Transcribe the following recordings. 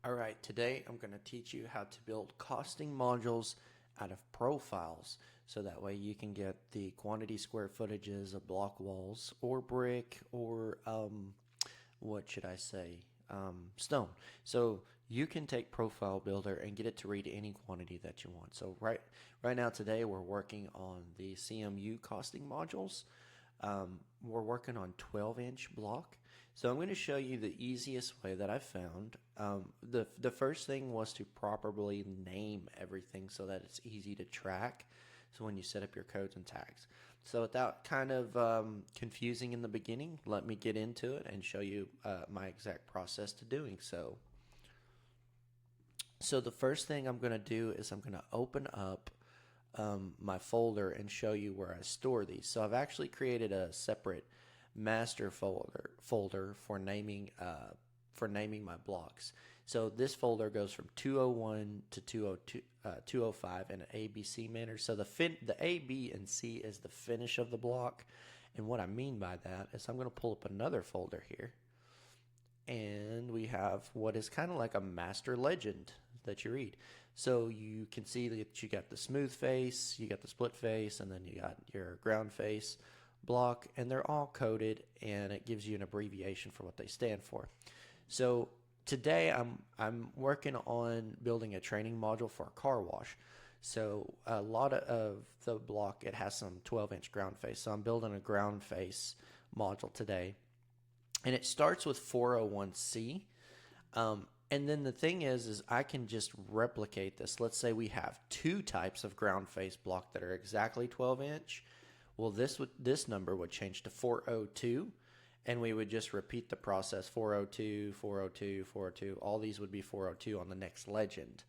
Alright, today I'm going to teach you how to build costing modules out of profiles so that way you can get the quantity square footages of block walls or brick or what should I say, stone. So you can take Profile Builder and get it to read any quantity that you want. So right now today we're working on the CMU costing modules. We're working on 12-inch block. So I'm going to show you the easiest way that I've found. The first thing was to properly name everything so that it's easy to track. So when you set up your codes and tags. So without kind of confusing in the beginning, let me get into it and show you my exact process to doing so. So the first thing I'm going to do is I'm going to open up my folder and show you where I store these. So I've actually created a separate master folder for naming my blocks. So this folder goes from 201 to 205 in an A, B, C manner. So the A, B, and C is the finish of the block. And what I mean by that is I'm going to pull up another folder here. And we have what is kind of like a master legend that you read. So you can see that you got the smooth face, you got the split face, and then you got your ground face block, and they're all coded, and it gives you an abbreviation for what they stand for. So today I'm working on building a training module for a car wash. So a lot of the block, it has some 12-inch ground face. So I'm building a ground face module today. And it starts with 401C. And then the thing is I can just replicate this. Let's say we have two types of ground face block that are exactly 12-inch. Well, this number would change to 402, and we would just repeat the process: 402, 402, 402. All these would be 402 on the next legend.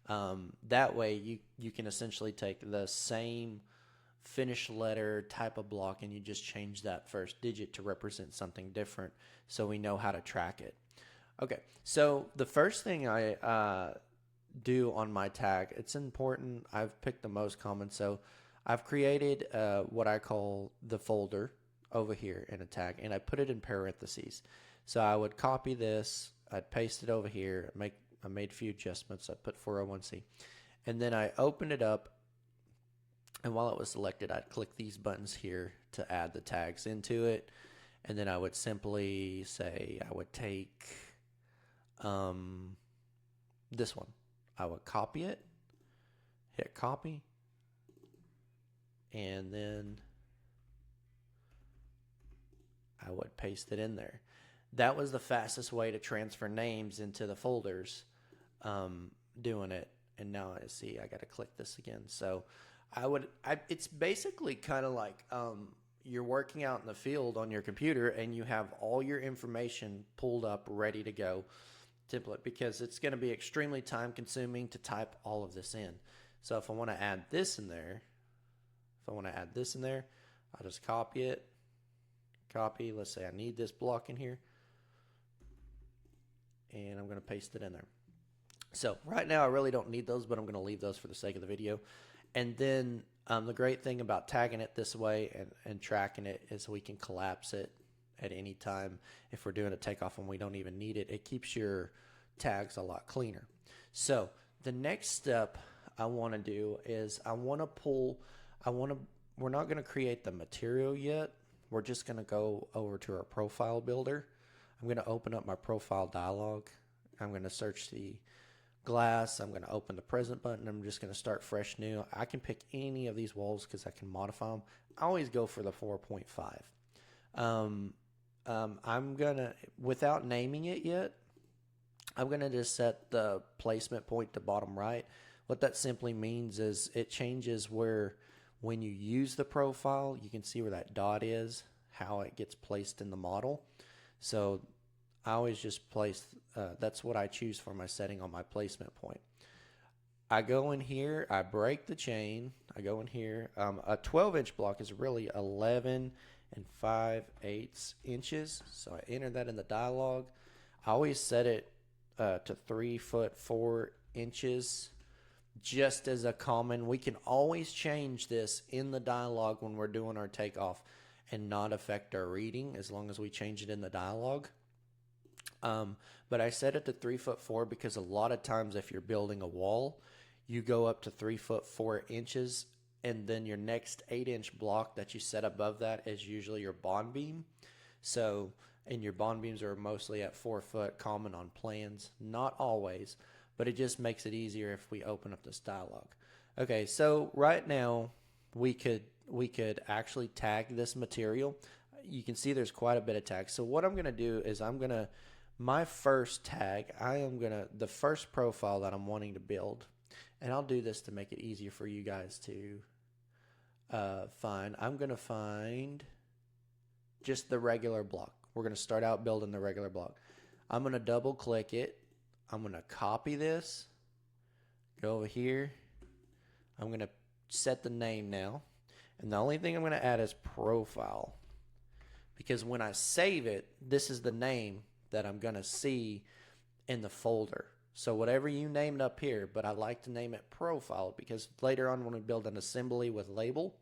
That way, you can essentially take the same finish letter type of block, and you just change that first digit to represent something different, so we know how to track it. Okay, so the first thing I do on my tag, it's important. I've picked the most common, so I've created what I call the folder over here in a tag, and I put it in parentheses. So I would copy this, I'd paste it over here, I made a few adjustments. I put 401C, and then I opened it up, and while it was selected, I'd click these buttons here to add the tags into it, and then I would simply say I would take this one. I would copy it, hit copy, and then I would paste it in there. That was the fastest way to transfer names into the folders, doing it. And now I see I got to click this again. So it's basically kind of like you're working out in the field on your computer and you have all your information pulled up, ready to go template, because it's going to be extremely time consuming to type all of this in. So if I want to add this in there, I'll just copy it. Copy. Let's say I need this block in here. And I'm going to paste it in there. So right now I really don't need those, but I'm going to leave those for the sake of the video. And then the great thing about tagging it this way and tracking it is we can collapse it at any time. If we're doing a takeoff and we don't even need it, it keeps your tags a lot cleaner. So the next step I want to do is we're not going to create the material yet. We're just going to go over to our profile builder. I'm going to open up my profile dialog. I'm going to search the glass. I'm going to open the present button. I'm just going to start fresh new. I can pick any of these walls because I can modify them. I always go for the 4.5. I'm going to, without naming it yet, I'm going to just set the placement point to bottom right. What that simply means is it changes where, when you use the profile, you can see where that dot is, how it gets placed in the model. So I always just place, that's what I choose for my setting on my placement point. I go in here, I break the chain, I go in here. A 12-inch block is really 11 5/8 inches. So I enter that in the dialog. I always set it to 3 foot 4 inches. Just as a common, we can always change this in the dialog when we're doing our takeoff and not affect our reading as long as we change it in the dialog. But I set it to 3'4" because a lot of times if you're building a wall, you go up to 3'4", and then your next 8-inch block that you set above that is usually your bond beam. So, and your bond beams are mostly at 4 foot, common on plans. Not always, but it just makes it easier if we open up this dialog. Okay, so right now we could actually tag this material. You can see there's quite a bit of tags. So what I'm going to do is my first tag, the first profile that I'm wanting to build, and I'll do this to make it easier for you guys to find. I'm going to find just the regular block. We're going to start out building the regular block. I'm going to double click it. I'm going to copy this, go over here. I'm going to set the name now. And the only thing I'm going to add is profile. Because when I save it, this is the name that I'm going to see in the folder. So whatever you named up here, but I like to name it profile because later on when we build an assembly with label,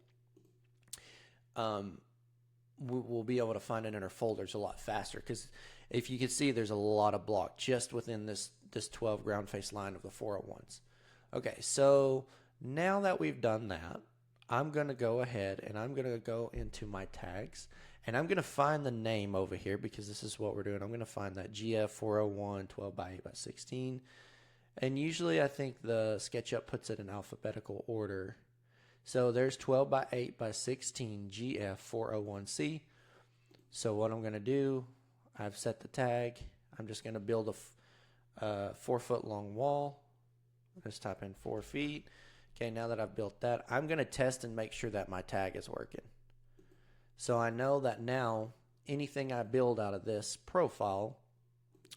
we'll be able to find it in our folders a lot faster. Because if you can see, there's a lot of block just within this 12 ground face line of the 401s. Okay, so now that we've done that, I'm going to go ahead and I'm going to go into my tags. And I'm going to find the name over here because this is what we're doing. I'm going to find that GF401 12x8x16. And usually I think the SketchUp puts it in alphabetical order. So there's 12x8x16 GF401C. So what I'm going to do, I've set the tag. I'm just going to build a 4 foot long wall. Let's type in 4 feet. Okay, now that I've built that, I'm going to test and make sure that my tag is working. So I know that now anything I build out of this profile,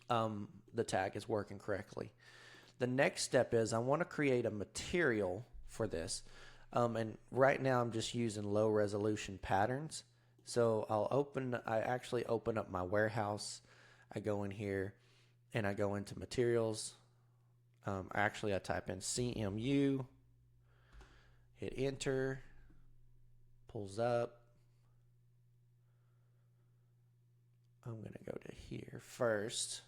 the tag is working correctly. The next step is I want to create a material for this. And right now I'm just using low resolution patterns. So I actually open up my warehouse. I go in here and I go into materials. I type in CMU, hit enter, pulls up. I'm going to go to here first.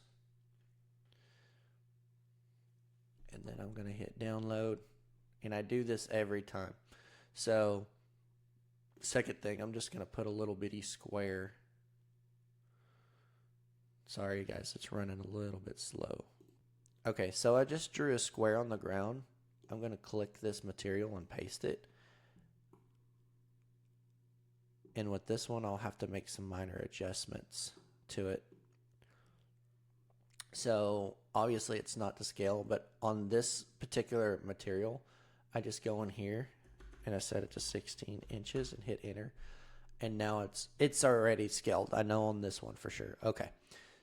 And then I'm going to hit download. And I do this every time. So, second thing, I'm just going to put a little bitty square. Sorry, guys, it's running a little bit slow. Okay, so I just drew a square on the ground. I'm going to click this material and paste it. And with this one, I'll have to make some minor adjustments to it. So obviously it's not to scale, but on this particular material, I just go in here and I set it to 16 inches and hit enter. And now it's already scaled. I know on this one for sure. Okay.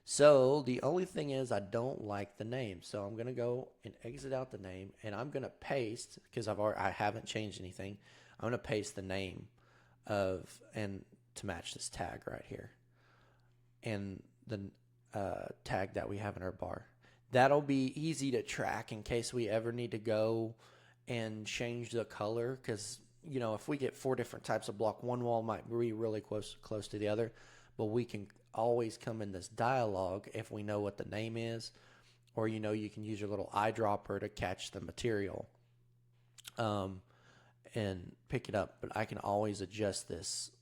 So the only thing is I don't like the name. So I'm going to go and exit out the name and I'm going to paste, because I haven't changed anything. I'm going to paste the name and to match this tag right here. And the tag that we have in our bar. That'll be easy to track in case we ever need to go and change the color, because if we get 4 different types of block, one wall might be really close to the other, but we can always come in this dialog if we know what the name is, or you can use your little eyedropper to catch the material and pick it up. But I can always adjust this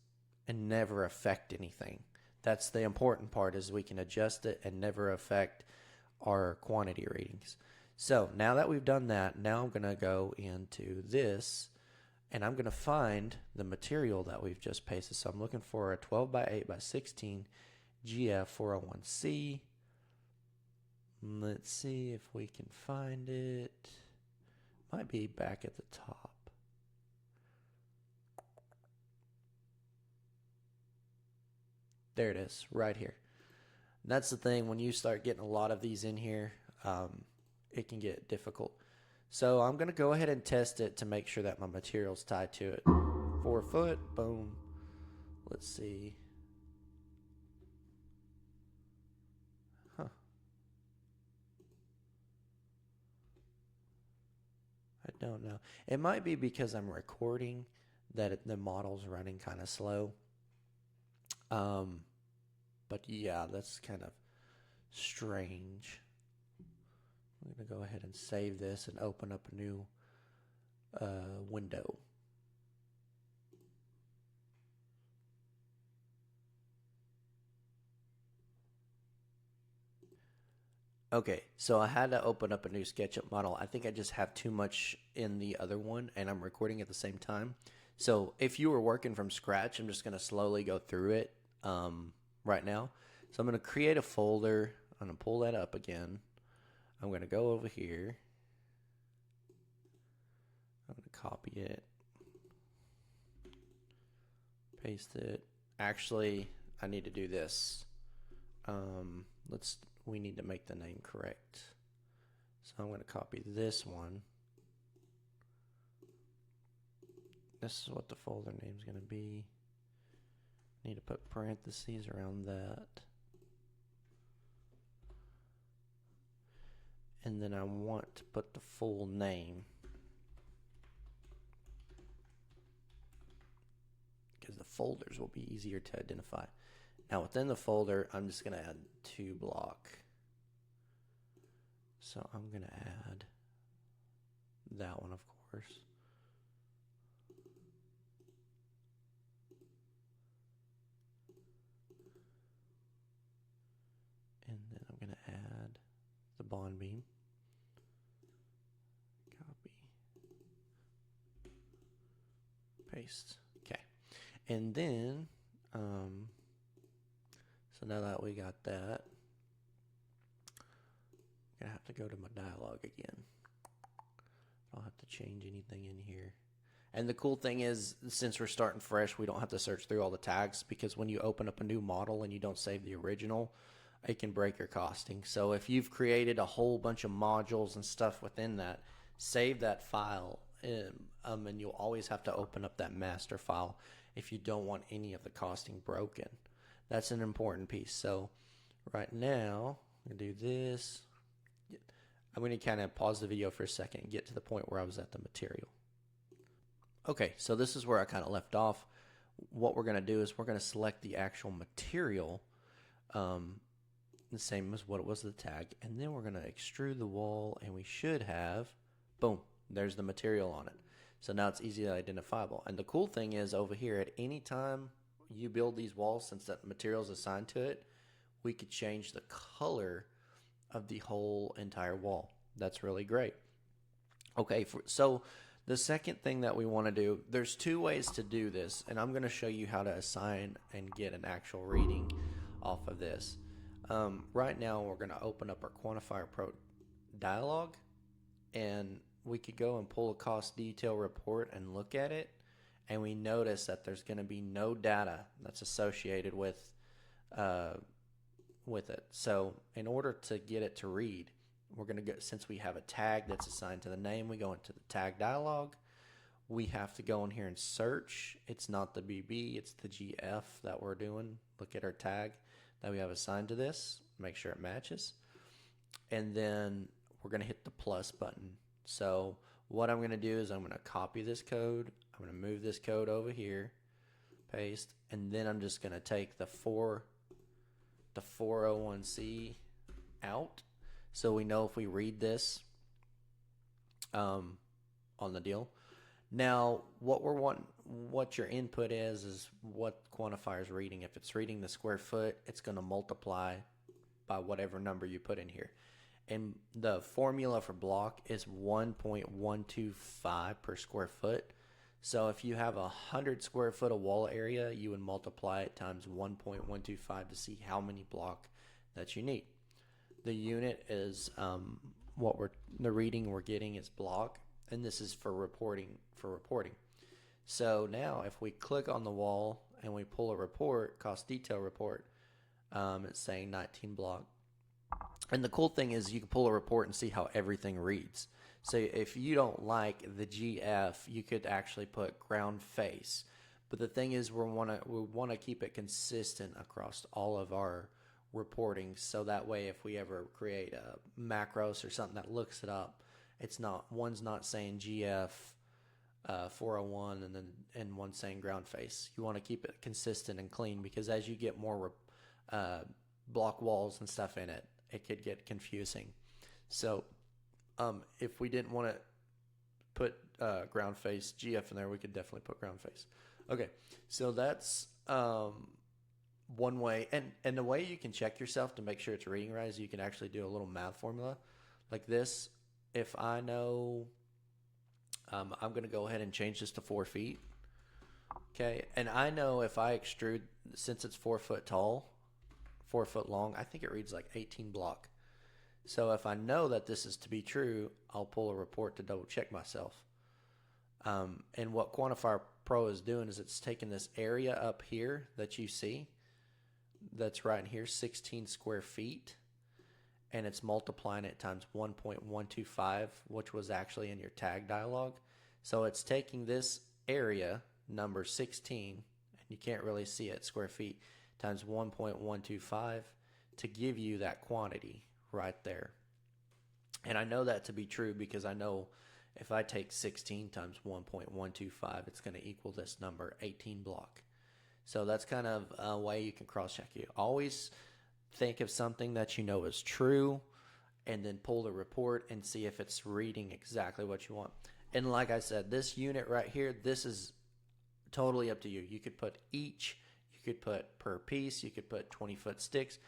and never affect anything. That's the important part, is we can adjust it and never affect our quantity readings. So now that we've done that, now I'm going to go into this and I'm going to find the material that we've just pasted. So I'm looking for a 12x8x16 GF401C. Let's see if we can find it. Might be back at the top. There it is, right here. And that's the thing, when you start getting a lot of these in here, it can get difficult. So I'm going to go ahead and test it to make sure that my material's tied to it. 4 foot, boom. Let's see. Huh. I don't know. It might be because I'm recording that the model's running kind of slow. But yeah, that's kind of strange. I'm going to go ahead and save this and open up a new window. Okay, so I had to open up a new SketchUp model. I think I just have too much in the other one, and I'm recording at the same time. So if you were working from scratch, I'm just going to slowly go through it right now. So I'm going to create a folder. I'm going to pull that up again. I'm going to go over here. I'm going to copy it. Paste it. Actually, I need to do this. We need to make the name correct. So I'm going to copy this one. This is what the folder name is going to be. Need to put parentheses around that. And then I want to put the full name, because the folders will be easier to identify. Now within the folder, I'm just going to add 2 block. So I'm going to add that one, of course. And then I'm going to add the bond beam. Copy. Paste. Okay. And then, so now that we got that, I'm going to have to go to my dialog again. I don't have to change anything in here. And the cool thing is, since we're starting fresh, we don't have to search through all the tags, because when you open up a new model and you don't save the original, it can break your costing. So if you've created a whole bunch of modules and stuff within that, save that file, and you'll always have to open up that master file if you don't want any of the costing broken. That's an important piece. So right now, I'm going to do this. I'm going to kind of pause the video for a second and get to the point where I was at the material. Okay, so this is where I kind of left off. What we're going to do is we're going to select the actual material, the same as what it was the tag, and then we're going to extrude the wall, and we should have, boom, there's the material on it. So now it's easily identifiable. And the cool thing is, over here, at any time you build these walls, since that material is assigned to it, we could change the color of the whole entire wall. That's really great. Okay, so the second thing that we want to do, there's 2 ways to do this, and I'm going to show you how to assign and get an actual reading off of this. Right now, we're going to open up our Quantifier Pro dialog, and we could go and pull a cost detail report and look at it, and we notice that there's going to be no data that's associated with it. So in order to get it to read, we're going to go, since we have a tag that's assigned to the name, we go into the tag dialog. We have to go in here and search. It's not the BB, it's the GF that we're doing. Look at our tag that we have assigned to this, make sure it matches. And then we're going to hit the plus button. So what I'm going to do is I'm going to copy this code. I'm going to move this code over here, paste, and then I'm just going to take the 401C out, so we know if we read this on the deal. Now, what your input is what Quantifier is reading. If it's reading the square foot, it's going to multiply by whatever number you put in here. And the formula for block is 1.125 per square foot. So if you have 100 square foot of wall area, you would multiply it times 1.125 to see how many block that you need. The unit is the reading we're getting is block, and this is for reporting. So now if we click on the wall and we pull a report, cost detail report, it's saying 19 block. And the cool thing is you can pull a report and see how everything reads. So if you don't like the GF, you could actually put ground face. But the thing is, we want to keep it consistent across all of our reporting, so that way if we ever create a macros or something that looks it up, one's not saying GF 401 and one saying ground face. You want to keep it consistent and clean, because as you get more block walls and stuff in it, it could get confusing. So if we didn't want to put ground face GF in there, we could definitely put ground face. Okay, so that's one way. And the way you can check yourself to make sure it's reading right is you can actually do a little math formula like this. If I know I'm going to go ahead and change this to 4 feet. Okay, and I know if I extrude, since it's 4 foot tall, 4 foot long, I think it reads like 18 block. So if I know that this is to be true, I'll pull a report to double check myself. And what Quantifier Pro is doing is it's taking this area up here that you see, that's right in here, 16 square feet, and it's multiplying it times 1.125, which was actually in your tag dialog. So it's taking this area, number 16, and you can't really see it, square feet, times 1.125 to give you that quantity right there. And I know that to be true because I know if I take 16 times 1.125, it's going to equal this number, 18 block. So that's kind of a way you can cross-check you. Always think of something that you know is true and then pull the report and see if it's reading exactly what you want. And like I said, this unit right here, this is totally up to you. You could put each, you could put per piece, you could put 20-foot sticks.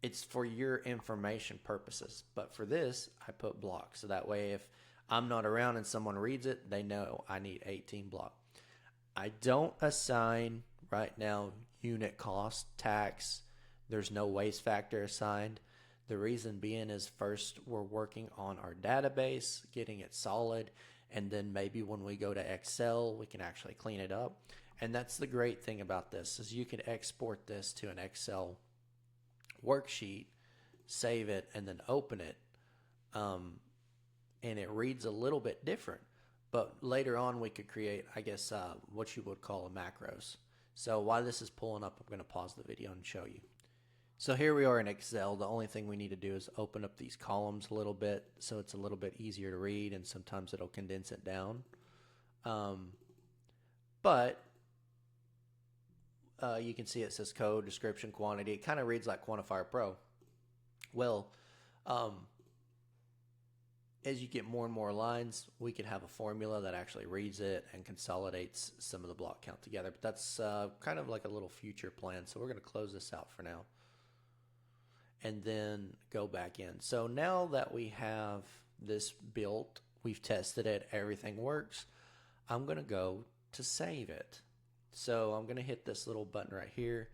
It's for your information purposes. But for this, I put blocks. So that way if I'm not around and someone reads it, they know I need 18 block. I don't assign right now unit cost, tax. There's no waste factor assigned. The reason being is first we're working on our database, getting it solid, and then maybe when we go to Excel, we can actually clean it up. And that's the great thing about this is you can export this to an Excel worksheet, save it, and then open it. And it reads a little bit different. But later on, we could create, I guess, what you would call a macros. So while this is pulling up, I'm going to pause the video and show you. So here we are in Excel. The only thing we need to do is open up these columns a little bit so it's a little bit easier to read, and sometimes it'll condense it down. But you can see it says code, description, quantity. It kind of reads like Quantifier Pro. Well, as you get more and more lines, we could have a formula that actually reads it and consolidates some of the block count together. But that's kind of like a little future plan. So we're going to close this out for now and then go back in. So now that we have this built, we've tested it, everything works, I'm going to go to save it. So I'm going to hit this little button right here.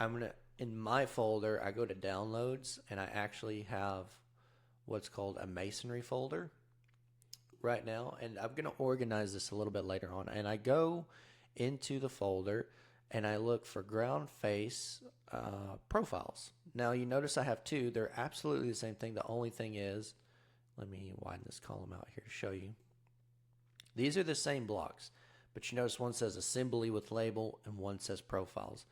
I'm going to, in my folder, I go to downloads and I actually have what's called a Masonry folder right now. And I'm going to organize this a little bit later on. And I go into the folder and I look for ground face profiles. Now you notice I have two. They're absolutely the same thing. The only thing is, let me widen this column out here to show you. These are the same blocks, but you notice one says assembly with label and one says profiles.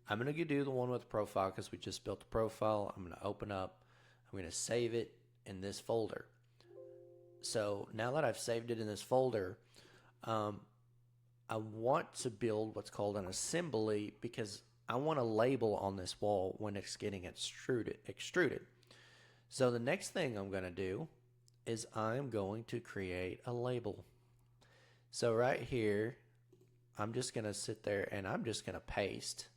I'm going to do the one with profile because we just built the profile. I'm going to open up. I'm going to save it in this folder. So now that I've saved it in this folder, I want to build what's called an assembly because I want a label on this wall when it's getting extruded. So the next thing I'm going to do is I'm going to create a label. So right here, I'm just going to sit there and I'm just going to paste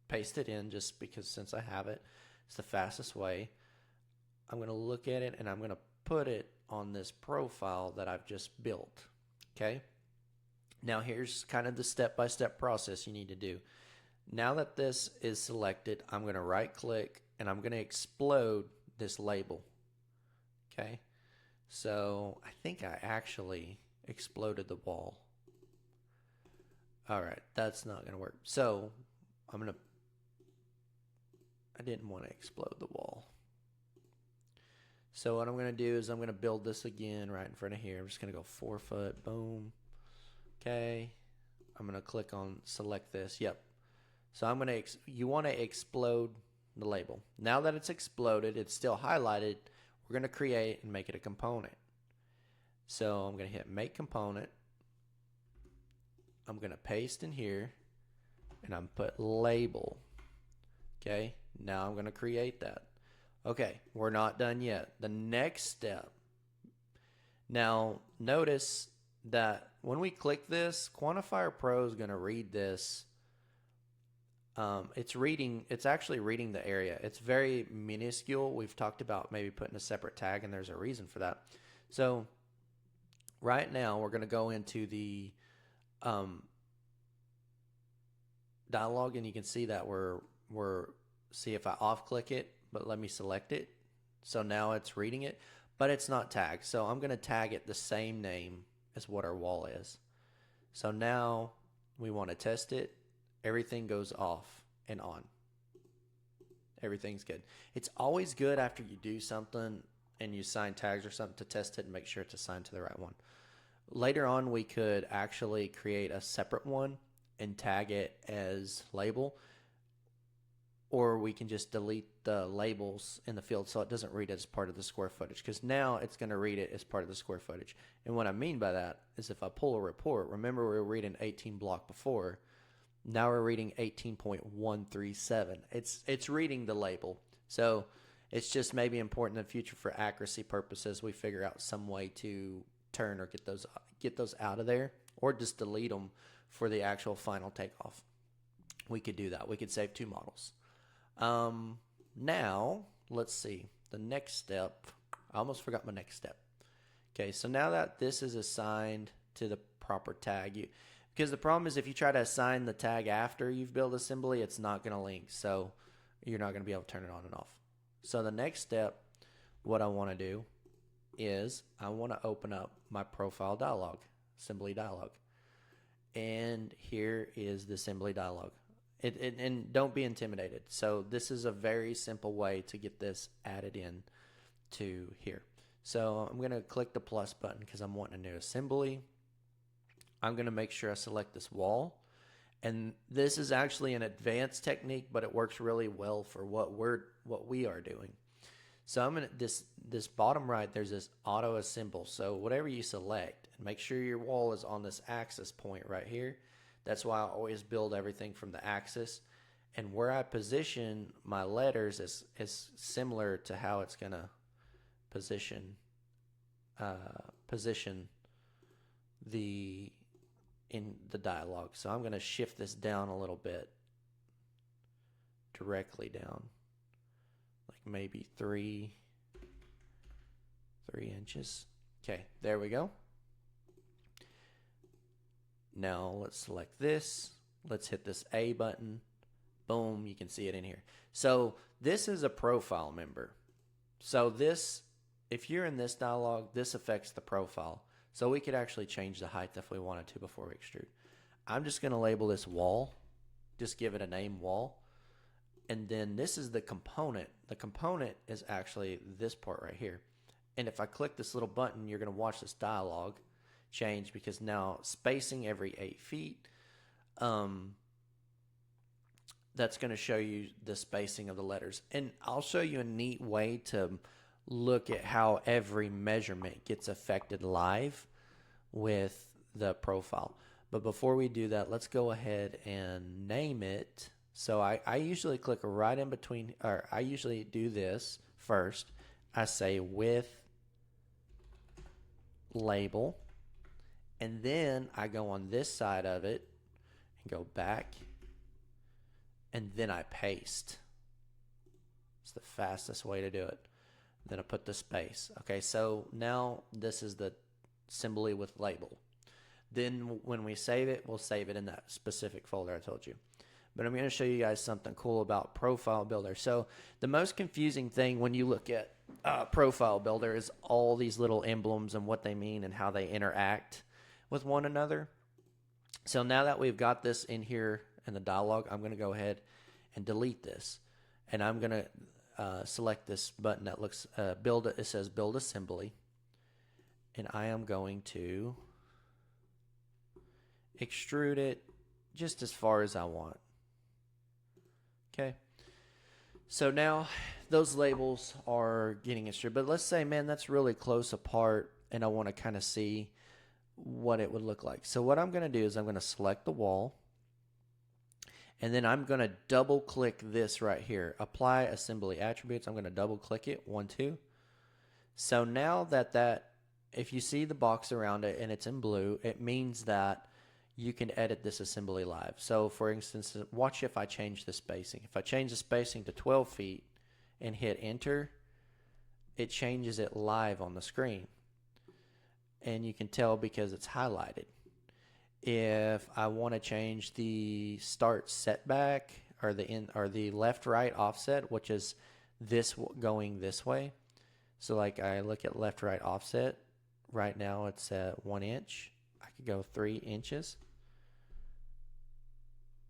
it in just because since I have it, it's the fastest way. I'm going to look at it and I'm going to put it on this profile that I've just built. Okay. Now here's kind of the step-by-step process you need to do. Now that this is selected, I'm going to right click and I'm going to explode this label. Okay. So I think I actually exploded the wall. All right. That's not going to work. So I didn't want to explode the wall. So what I'm going to do is I'm going to build this again right in front of here. I'm just going to go 4 foot, boom. Okay. I'm going to click on select this. Yep. So I'm going to, you want to explode the label. Now that it's exploded, it's still highlighted. We're going to create and make it a component. So I'm going to hit make component. I'm going to paste in here and I'm put label. Okay. Now I'm going to create that. Okay, we're not done yet. The next step. Now, notice that when we click this, Quantifier Pro is going to read this. It's actually reading the area. It's very minuscule. We've talked about maybe putting a separate tag, and there's a reason for that. So right now, we're going to go into the dialog, and you can see that see if I off click it, but let me select it. So now it's reading it, but it's not tagged. So I'm going to tag it the same name as what our wall is. So now we want to test it. Everything goes off and on. Everything's good. It's always good after you do something and you assign tags or something to test it and make sure it's assigned to the right one. Later on, we could actually create a separate one and tag it as label, or we can just delete the labels in the field so it doesn't read it as part of the square footage, because now it's going to read it as part of the square footage. And what I mean by that is if I pull a report, remember we were reading 18 block before, now we're reading 18.137. It's reading the label. So it's just maybe important in the future for accuracy purposes we figure out some way to turn or get those out of there, or just delete them for the actual final takeoff. We could do that. We could save 2 models. Now, let's see. The next step. I almost forgot my next step. Okay, so now that this is assigned to the proper tag, because the problem is if you try to assign the tag after you've built assembly, it's not going to link. So you're not going to be able to turn it on and off. So the next step, what I want to do is I want to open up my profile dialog, assembly dialog. And here is the assembly dialog. And don't be intimidated. So this is a very simple way to get this added in to here. So I'm going to click the plus button because I'm wanting a new assembly. I'm going to make sure I select this wall. And this is actually an advanced technique, but it works really well for what we are doing. So I'm going to this bottom right, there's this auto assemble. So whatever you select, and make sure your wall is on this axis point right here. That's why I always build everything from the axis. And where I position my letters is similar to how it's going to position in the dialog. So I'm going to shift this down a little bit, directly down, like maybe 3 inches. Okay, there we go. Now let's select this. Let's hit this A button. Boom, you can see it in here. So this is a profile member. So this, if you're in this dialog, this affects the profile. So we could actually change the height if we wanted to before we extrude. I'm just going to label this wall. Just give it a name, wall. And then this is the component. The component is actually this part right here. And if I click this little button, you're going to watch this dialog change, because now spacing every 8 feet, that's going to show you the spacing of the letters. And I'll show you a neat way to look at how every measurement gets affected live with the profile. But before we do that, let's go ahead and name it. So I usually click right in between, or I usually do this first. I say with label. And then I go on this side of it and go back, and then I paste. It's the fastest way to do it. Then I put the space. Okay, so now this is the assembly with label. Then when we save it, we'll save it in that specific folder I told you. But I'm going to show you guys something cool about Profile Builder. So the most confusing thing when you look at Profile Builder is all these little emblems and what they mean and how they interact with one another. So now that we've got this in here in the dialog, I'm going to go ahead and delete this. And I'm going to select this button that looks it says build assembly. And I am going to extrude it just as far as I want. Okay. So now those labels are getting extruded. But let's say, man, that's really close apart and I want to kind of see what it would look like. So what I'm going to do is I'm going to select the wall, And then I'm going to double click this right here. Apply assembly attributes. I'm going to double click it. 1, 2. So now that if you see the box around it and it's in blue, it means that you can edit this assembly live. So for instance, watch if I change the spacing. If I change the spacing to 12 feet and hit enter, it changes it live on the screen. And you can tell because it's highlighted. If I want to change the start setback or the left right offset, which is this going this way. So like I look at left right offset, right now it's at 1 inch. I could go 3 inches.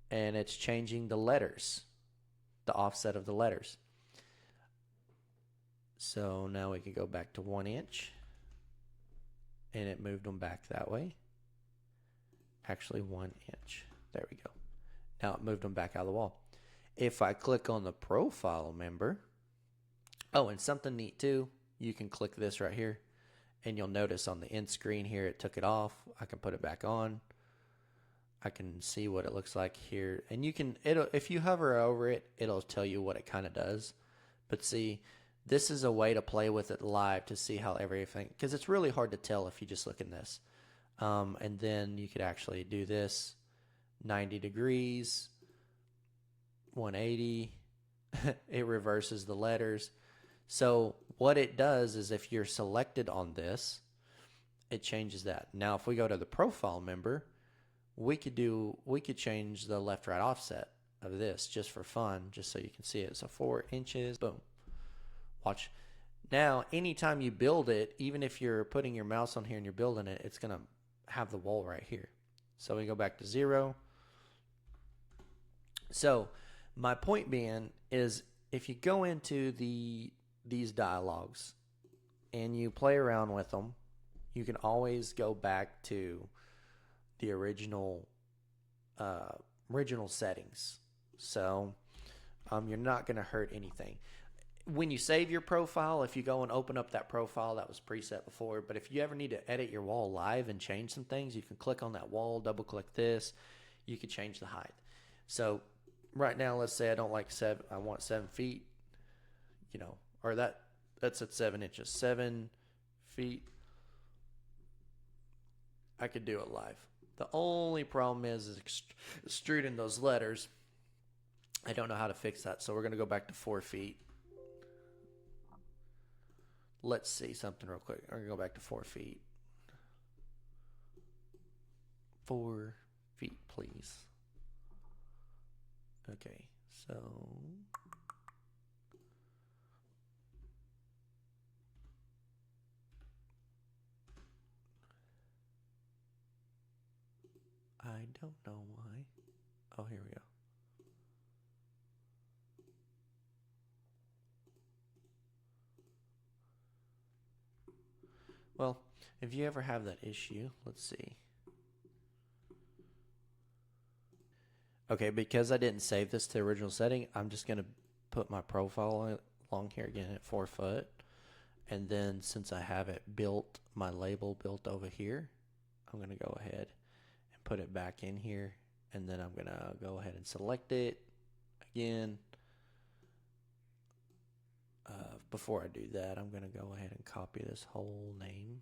And it's changing the letters, the offset of the letters. So now we can go back to 1 inch. And it moved them back that way. Actually 1 inch. There we go. Now it moved them back out of the wall. If I click on the profile member, oh, and something neat too, you can click this right here, and you'll notice on the end screen here it took it off. I can put it back on. I can see what it looks like here, and you can if you hover over it, it'll tell you what it kind of does. But see, this is a way to play with it live to see how everything, because it's really hard to tell if you just look in this. And then you could actually do this 90 degrees, 180. It reverses the letters. So what it does is if you're selected on this, it changes that. Now, if we go to the profile member, we could change the left right offset of this just for fun, just so you can see it. So 4 inches, boom. Watch. Now, anytime you build it, even if you're putting your mouse on here and you're building it, it's going to have the wall right here. So we go back to 0. So my point being is if you go into these dialogues and you play around with them, you can always go back to the original settings. So you're not going to hurt anything. When you save your profile, if you go and open up that profile that was preset before, but if you ever need to edit your wall live and change some things, you can click on that wall, double click this, you can change the height. So right now, let's say I don't like 7, I want 7 feet, or that's at 7 inches, 7 feet. I could do it live. The only problem is extruding those letters. I don't know how to fix that, so we're going to go back to 4 feet. Let's see something real quick. I'm going to go back to 4 feet. 4 feet, please. Okay, so I don't know why. Oh, here we go. Well, if you ever have that issue, let's see. Okay, because I didn't save this to the original setting, I'm just going to put my profile along here again at 4 foot. And then since I have it built, my label built over here, I'm going to go ahead and put it back in here. And then I'm going to go ahead and select it again. Before I do that, I'm going to go ahead and copy this whole name.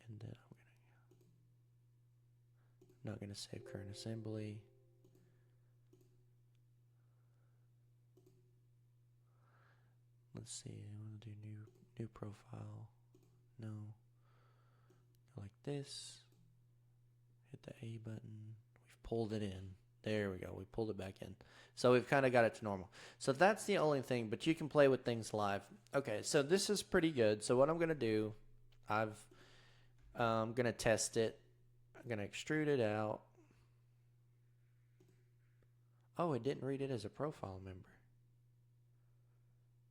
And then I'm not going to save current assembly. Let's see, I want to do new profile. No. Go like this. Hit the A button. We've pulled it in. There we go. We pulled it back in. So we've kind of got it to normal. So that's the only thing, but you can play with things live. Okay, so this is pretty good. So what I'm going to do, I'm going to test it. I'm going to extrude it out. Oh, it didn't read it as a profile member.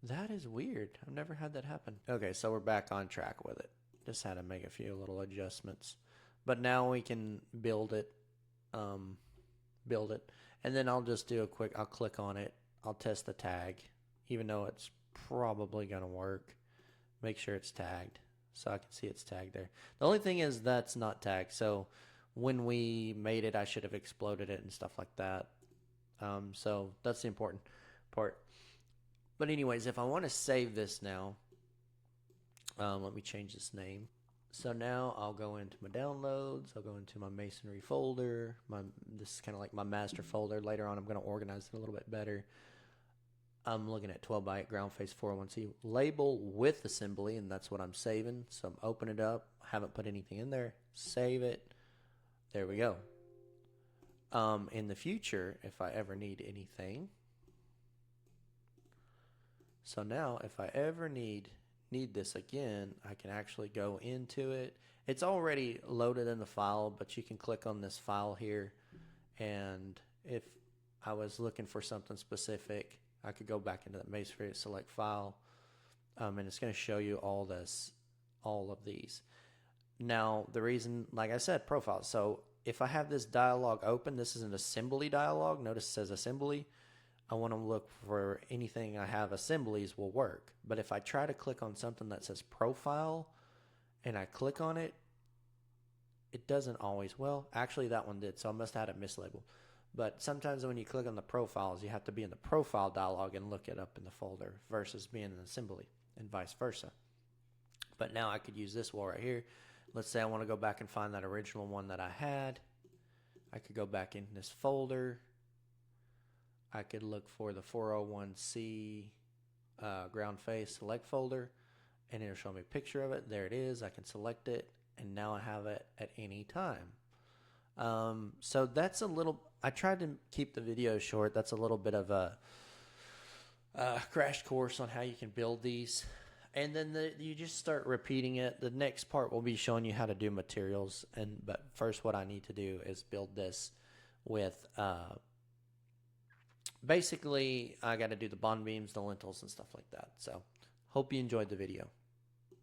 That is weird. I've never had that happen. Okay, so we're back on track with it. Just had to make a few little adjustments. But now we can build it. And then I'll just do I'll click on it. I'll test the tag, even though it's probably going to work. Make sure it's tagged so I can see it's tagged there. The only thing is that's not tagged. So when we made it, I should have exploded it and stuff like that. So that's the important part. But anyways, if I want to save this now, let me change this name. So now I'll go into my downloads. I'll go into my Masonry folder. This is kind of like my master folder. Later on, I'm going to organize it a little bit better. I'm looking at 12x8 ground face 401C label with assembly, and that's what I'm saving. So I'm opening it up. Haven't put anything in there. Save it. There we go. In the future, if I ever need anything, so now if I ever need this again, I can actually go into it. It's already loaded in the file, but you can click on this file here, and if I was looking for something specific, I could go back into the Masonry, select file, and it's going to show you all of these. Now, the reason, like I said, profile. So if I have this dialog open, this is an assembly dialog. Notice it says assembly. I want to look for anything I have assemblies will work. But if I try to click on something that says profile and I click on it, it doesn't always. Well, actually that one did, so I must have had it mislabeled. But sometimes when you click on the profiles, you have to be in the profile dialog and look it up in the folder versus being in assembly and vice versa. But now I could use this wall right here. Let's say I want to go back and find that original one that I had. I could go back in this folder. I could look for the 401C ground face select folder, and it'll show me a picture of it. There it is. I can select it, and now I have it at any time. So that's a little, I tried to keep the video short. That's a little bit of a crash course on how you can build these. And then you just start repeating it. The next part will be showing you how to do materials. But first what I need to do is build this with, basically I got to do the bond beams, the lintels, and stuff like that. So hope you enjoyed the video.